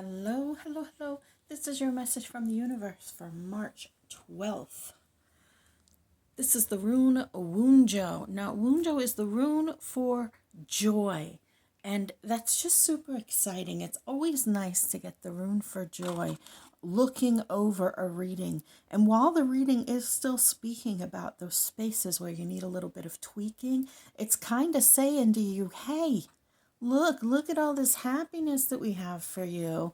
Hello, hello, hello. This is your message from the universe for March 12th. This is the rune Wunjo. Now, Wunjo is the rune for joy. And that's just super exciting. It's always nice to get the rune for joy looking over a reading. And while the reading is still speaking about those spaces where you need a little bit of tweaking, it's kind of saying to you, hey, look at all this happiness that we have for you.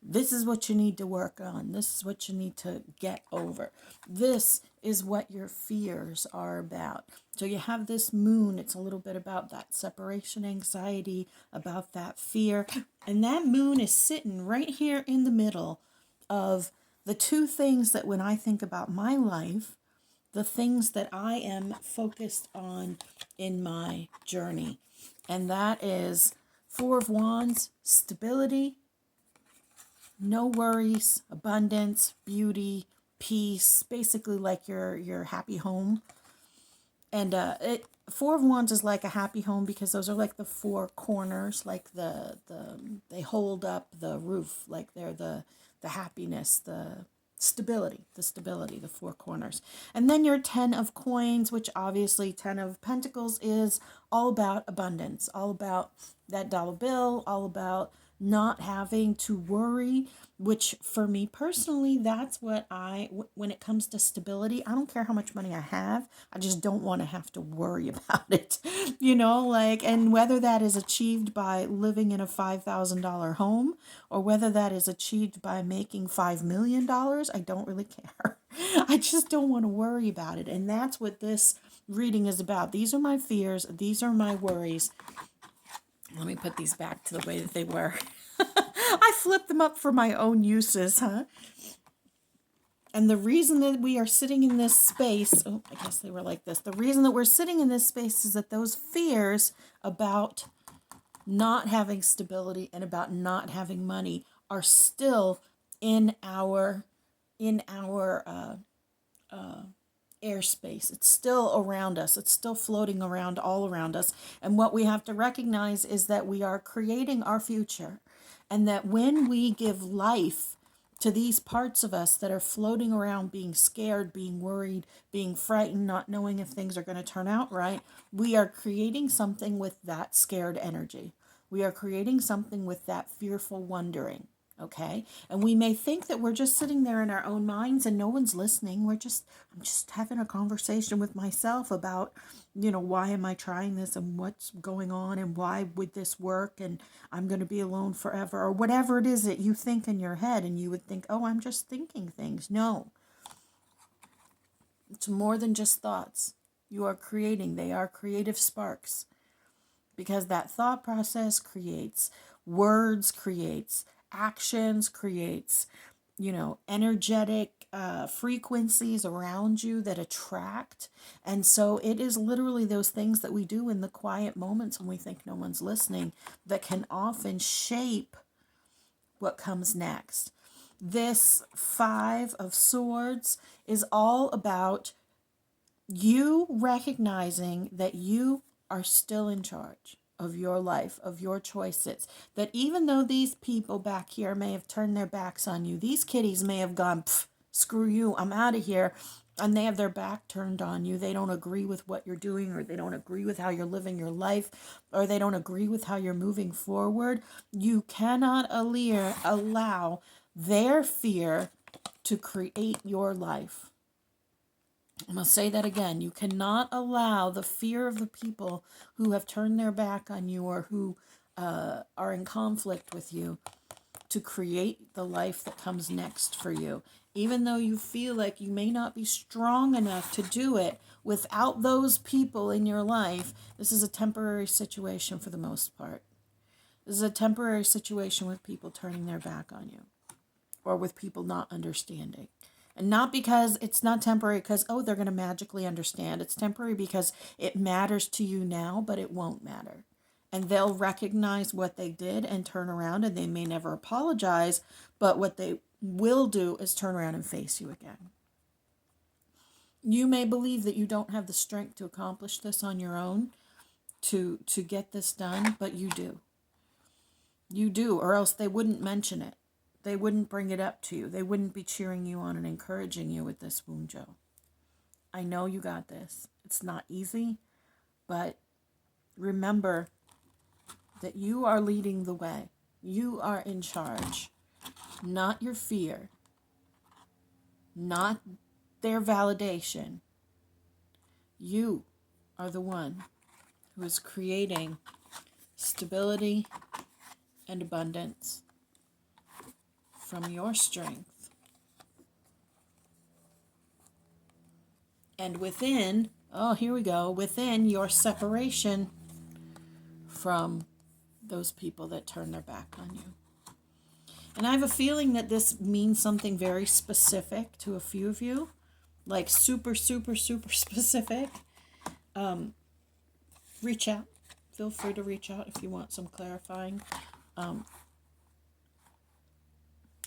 This is what you need to work on. This is what you need to get over. This is what your fears are about. So you have this moon. It's a little bit about that separation anxiety, about that fear. And that moon is sitting right here in the middle of the two things that when I think about my life, the things that I am focused on in my journey. And that is Four of Wands, stability, no worries, abundance, beauty, peace, basically like your happy home. And Four of Wands is like a happy home because those are like the four corners, like they hold up the roof, like they're the happiness, the stability, the four corners. And then your 10 of coins, which obviously 10 of pentacles is all about abundance, all about that dollar bill, all about not having to worry, which for me personally, that's what when it comes to stability, I don't care how much money I have, I just don't want to have to worry about it, and whether that is achieved by living in a $5,000 home or whether that is achieved by making $5 million, I don't really care. I just don't want to worry about it. And that's what this reading is about. These are my fears. These are my worries. Let me put these back to the way that they were. I flipped them up for my own uses, huh? And the reason that we are sitting in this space, I guess they were like this. The reason that we're sitting in this space is that those fears about not having stability and about not having money are still in our airspace. It's still around us. It's still floating around all around us. And what we have to recognize is that we are creating our future. And that when we give life to these parts of us that are floating around being scared, being worried, being frightened, not knowing if things are going to turn out right, we are creating something with that scared energy. We are creating something with that fearful wondering. Okay. And we may think that we're just sitting there in our own minds and no one's listening. I'm just having a conversation with myself about, why am I trying this and what's going on and why would this work and I'm going to be alone forever or whatever it is that you think in your head, and you would think, oh, I'm just thinking things. No, it's more than just thoughts. You are creating. They are creative sparks because that thought process creates words, creates actions, creates, energetic frequencies around you that attract. And so it is literally those things that we do in the quiet moments when we think no one's listening that can often shape what comes next. This Five of Swords is all about you recognizing that you are still in charge of your life, of your choices. That even though these people back here may have turned their backs on you, these kitties may have gone, screw you, I'm out of here, and they have their back turned on you. They don't agree with what you're doing, or they don't agree with how you're living your life, or they don't agree with how you're moving forward. You cannot allow their fear to create your life. I'm going to say that again. You cannot allow the fear of the people who have turned their back on you or who are in conflict with you to create the life that comes next for you. Even though you feel like you may not be strong enough to do it without those people in your life, this is a temporary situation for the most part. This is a temporary situation with people turning their back on you or with people not understanding. And not because it's not temporary because, they're going to magically understand. It's temporary because it matters to you now, but it won't matter. And they'll recognize what they did and turn around, and they may never apologize, but what they will do is turn around and face you again. You may believe that you don't have the strength to accomplish this on your own, to get this done, but you do. You do, or else they wouldn't mention it. they wouldn't bring it up to you. They wouldn't be cheering you on and encouraging you with this, Woonjo. I know you got this. It's not easy, but remember that you are leading the way. You are in charge, not your fear, not their validation. You are the one who is creating stability and abundance from your strength. And within, oh, here we go, within your separation from those people that turn their back on you. And I have a feeling that this means something very specific to a few of you, like super, super, super specific. Reach out. Feel free to reach out if you want some clarifying.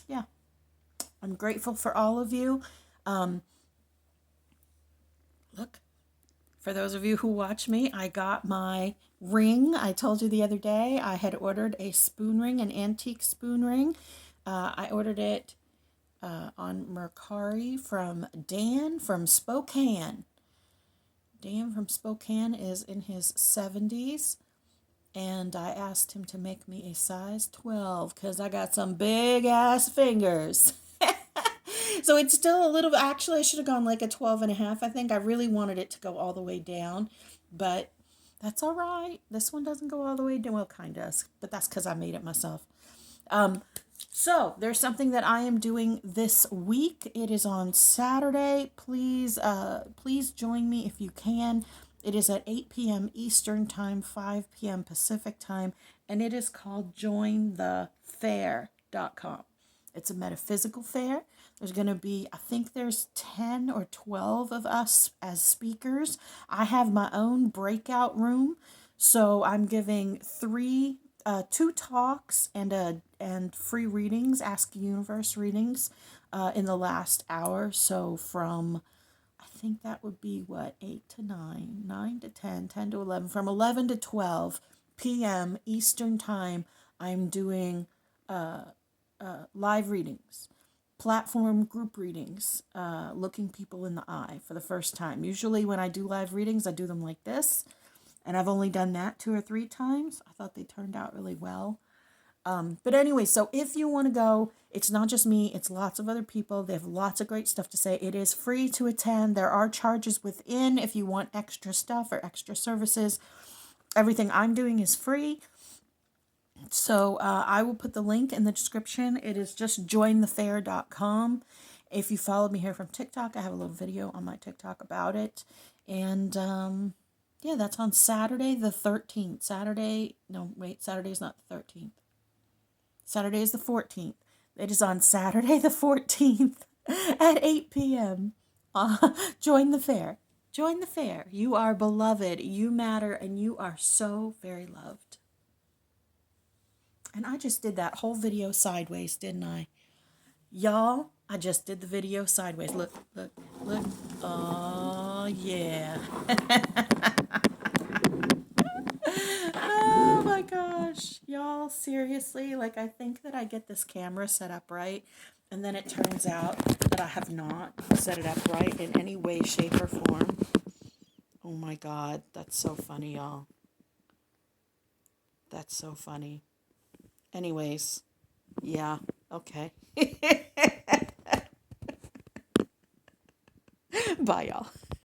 Yeah, I'm grateful for all of you. Look, for those of you who watch me, I got my ring. I told you the other day I had ordered a spoon ring, an antique spoon ring. I ordered it on Mercari from Dan from Spokane. Dan from Spokane is in his 70s, and I asked him to make me a size 12 because I got some big ass fingers. So it's still a little, actually I should have gone like a 12 and a half. I think I really wanted it to go all the way down, but that's all right. This one doesn't go all the way down. Well, kind of, but that's because I made it myself. So there's something that I am doing this week. It is on Saturday. Please join me if you can. It is at 8 p.m. Eastern Time, 5 p.m. Pacific Time, and it is called jointhefair.com. It's a metaphysical fair. There's going to be, I think there's 10 or 12 of us as speakers. I have my own breakout room, so I'm giving two talks and free readings, Ask Universe readings, in the last hour. So from, I think that would be 8 to 9, 9 to 10, 10 to 11, from 11 to 12 p.m. Eastern Time, I'm doing live readings, platform group readings, looking people in the eye for the first time. Usually when I do live readings, I do them like this. And I've only done that 2 or 3 times. I thought they turned out really well. But anyway, so if you want to go, it's not just me, it's lots of other people. They have lots of great stuff to say. It is free to attend. There are charges within if you want extra stuff or extra services. Everything I'm doing is free. So I will put the link in the description. It is just jointhefair.com. If you followed me here from TikTok, I have a little video on my TikTok about it. And yeah, that's on Saturday the 13th. Saturday's not the 13th. Saturday is the 14th. It is on Saturday the 14th at 8 p.m. Join the fair. Join the fair. You are beloved. You matter, and you are so very loved. And I just did that whole video sideways, didn't I? Y'all, I just did the video sideways. Look, look, look. Oh, yeah. Oh, my gosh. Y'all, seriously, like, I think that I get this camera set up right, and then it turns out that I have not set it up right in any way, shape, or form. Oh, my God. That's so funny, y'all. That's so funny. Anyways, yeah, okay. Bye, y'all.